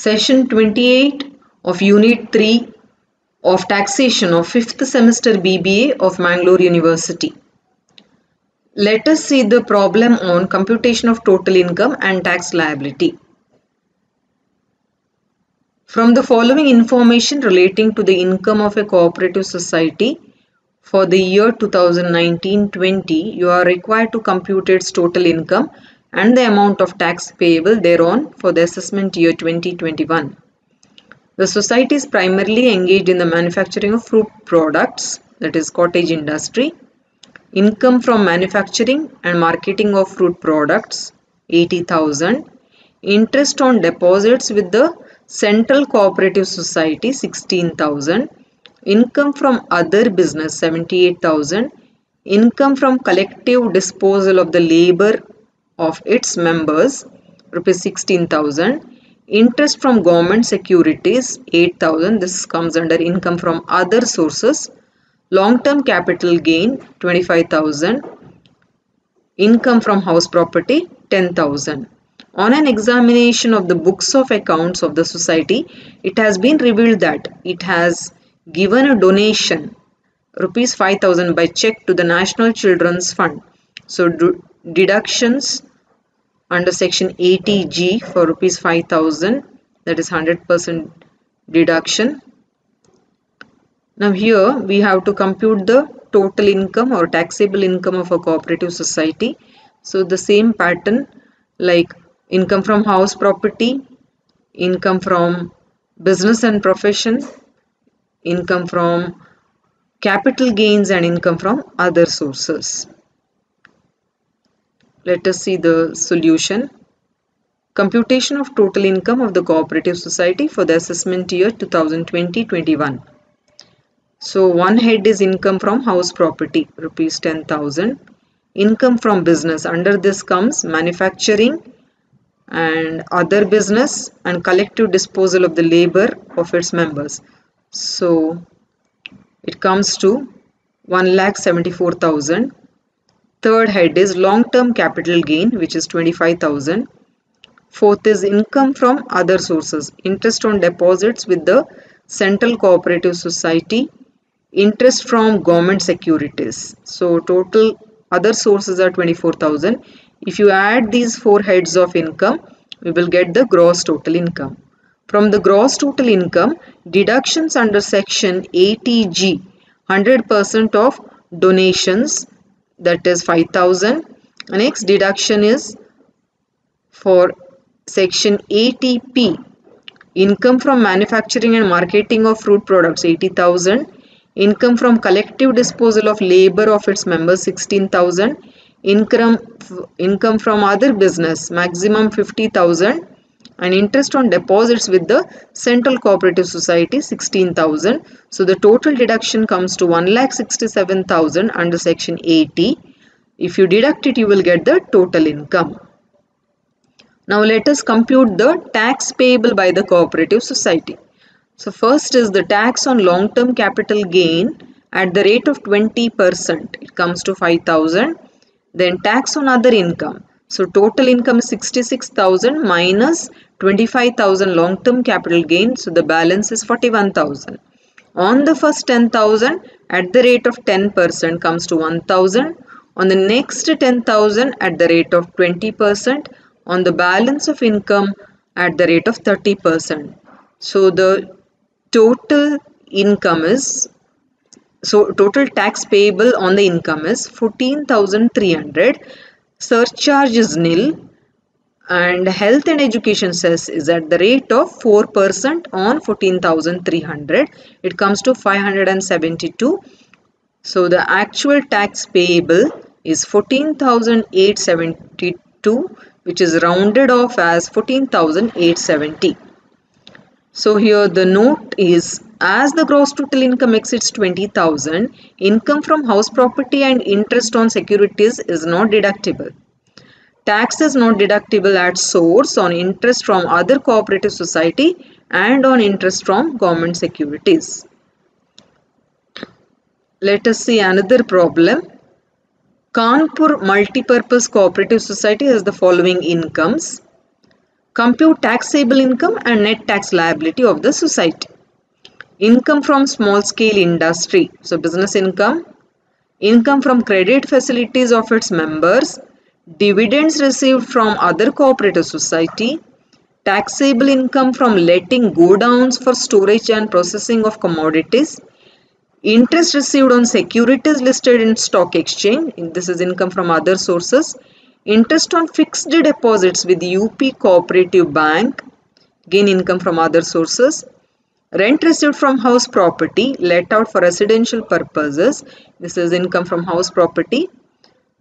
Session 28 of Unit 3 of Taxation of 5th semester BBA of Mangalore University. Let us see the problem on computation of total income and tax liability. From the following information relating to the income of a cooperative society for the year 2019-20, you are required to compute its total income and the amount of tax payable thereon for the assessment year 2021. The society is primarily engaged in the manufacturing of fruit products, that is cottage industry. Income from manufacturing and marketing of fruit products 80,000. Interest on deposits with the Central Cooperative Society 16,000. Income from other business 78,000. Income from collective disposal of the labor of its members rupees 16,000. Interest from government securities 8,000. This comes under income from other sources. Long-term capital gain 25,000. Income from house property 10,000. On an examination of the books of accounts of the society, it has been revealed that it has given a donation rupees 5,000 by check to the National Children's Fund. So deductions under section 80G for rupees 5,000, that is 100% deduction. Now here we have to compute the total income or taxable income of a cooperative society. So the same pattern like income from house property, income from business and profession, income from capital gains and income from other sources. Let us see the solution. Computation of total income of the cooperative society for the assessment year 2020-21. So one head is income from house property rupees 10,000. Income from business, under this comes manufacturing and other business and collective disposal of the labor of its members. So it comes to 1,74,000. Third head is long-term capital gain, which is 25,000. Fourth is income from other sources, interest on deposits with the Central Cooperative Society, interest from government securities. So total other sources are 24,000. If you add these four heads of income, we will get the gross total income. From the gross total income, deductions under section 80G, 100% of donations, that is 5,000. Next deduction is for section 80P, income from manufacturing and marketing of fruit products 80,000. Income from collective disposal of labor of its members 16,000. Income from other business maximum 50,000. And interest on deposits with the Central Cooperative Society 16,000. So the total deduction comes to 1,67,000 under section 80. If you deduct it, you will get the total income. Now let us compute the tax payable by the cooperative society. So first is the tax on long-term capital gain at the rate of 20%. It comes to 5,000. Then tax on other income. So total income is 66,000 minus 25,000 long-term capital gain. So the balance is 41,000. On the first 10,000 at the rate of 10% comes to 1,000. On the next 10,000 at the rate of 20%. On the balance of income at the rate of 30%. So the total income is, total tax payable on the income is 14,300. Surcharge is nil and health and education cess is at the rate of 4% on 14,300. It comes to 572. So the actual tax payable is 14,872, which is rounded off as 14,870. So here the note is, as the gross total income exceeds 20,000, income from house property and interest on securities is not deductible. Tax is not deductible at source on interest from other cooperative society and on interest from government securities. Let us see another problem. Kanpur Multipurpose Cooperative Society has the following incomes. Compute taxable income and net tax liability of the society. Income from small scale industry. So business income. Income from credit facilities of its members. Dividends received from other cooperative society. Taxable income from letting go downs for storage and processing of commodities. Interest received on securities listed in stock exchange. This is income from other sources. Interest on fixed deposits with UP Cooperative Bank. Again income from other sources. Rent received from house property let out for residential purposes. This is income from house property.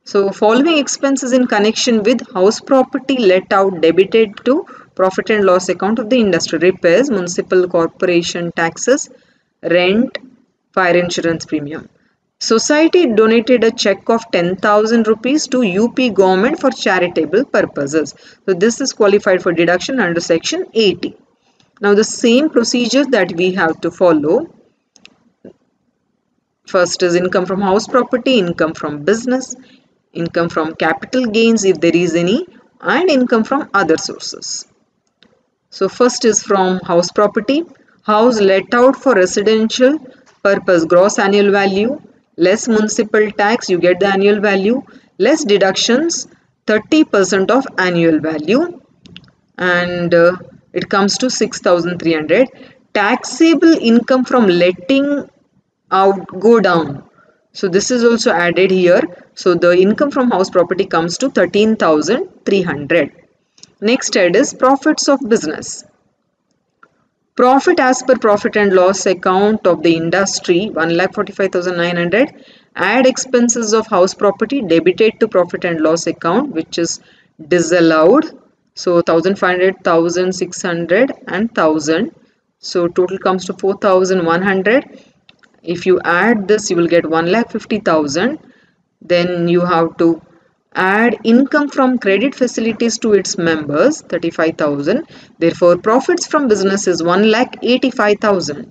So following expenses in connection with house property let out debited to profit and loss account of the industry. Repairs, municipal corporation taxes, rent, fire insurance premium. Society donated a check of 10,000 rupees to UP government for charitable purposes. So this is qualified for deduction under section 80. Now the same procedure that we have to follow. First is income from house property, income from business, income from capital gains if there is any, and income from other sources. So first is from house property. House let out for residential purpose, gross annual value, less municipal tax, you get the annual value, less deductions, 30% of annual value, and it comes to 6,300. Taxable income from letting out go down. So this is also added here. So the income from house property comes to 13,300. Next head is profits of business. Profit as per profit and loss account of the industry 1,45,900. Add expenses of house property debited to profit and loss account which is disallowed. So 1,500, 1,600 and 1,000. So total comes to 4,100. If you add this you will get 1,50,000. Then you have to add income from credit facilities to its members 35,000. Therefore profits from business is 1,85,000.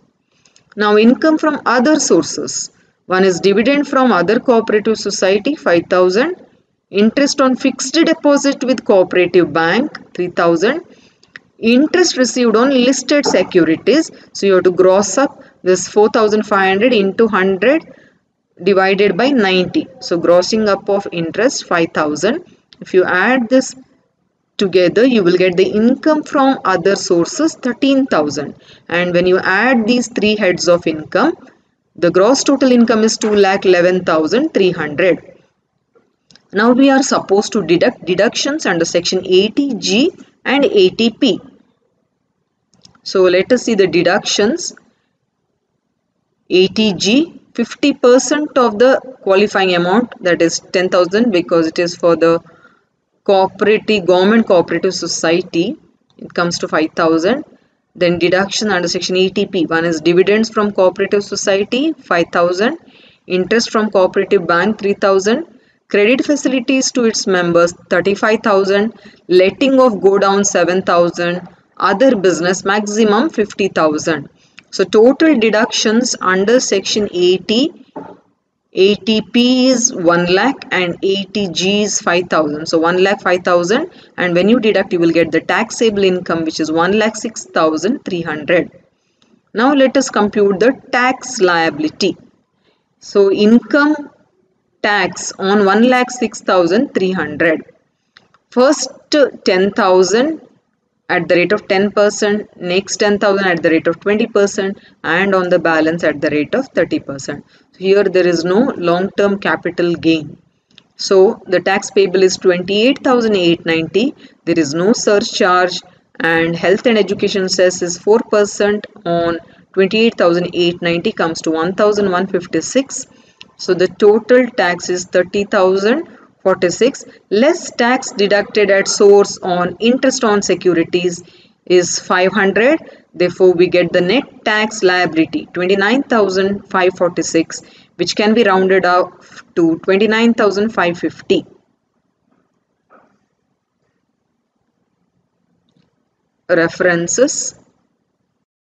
Now income from other sources. One is dividend from other cooperative society 5,000. Interest on fixed deposit with cooperative bank 3,000. Interest received on listed securities. So you have to gross up this 4,500 into 100 divided by 90. So grossing up of interest 5,000. If you add this together you will get the income from other sources 13,000. And when you add these three heads of income, the gross total income is 2,11,300. Now we are supposed to deduct deductions under section 80G and 80P. So let us see the deductions. 80G, 50% of the qualifying amount, that is 10,000 because it is for the cooperative government cooperative society, it comes to 5,000. Then deduction under section 80P. One is dividends from cooperative society 5,000, interest from cooperative bank 3,000, credit facilities to its members 35,000, letting of go down 7,000, other business maximum 50,000. So total deductions under section 80P is 1 lakh and 80G is 5,000. So 1,05,000, and when you deduct you will get the taxable income which is 1,06,300. Now let us compute the tax liability. So income tax on 1,06,300. First 10,000 at the rate of 10%, next 10,000 at the rate of 20%, and on the balance at the rate of 30%. Here there is no long-term capital gain. So the tax payable is 28,890. There is no surcharge, and health and education cess is 4% on 28,890 comes to 1,156. So the total tax is 30,046. Less tax deducted at source on interest on securities is 500. Therefore, we get the net tax liability 29,546, which can be rounded up to 29,550. References.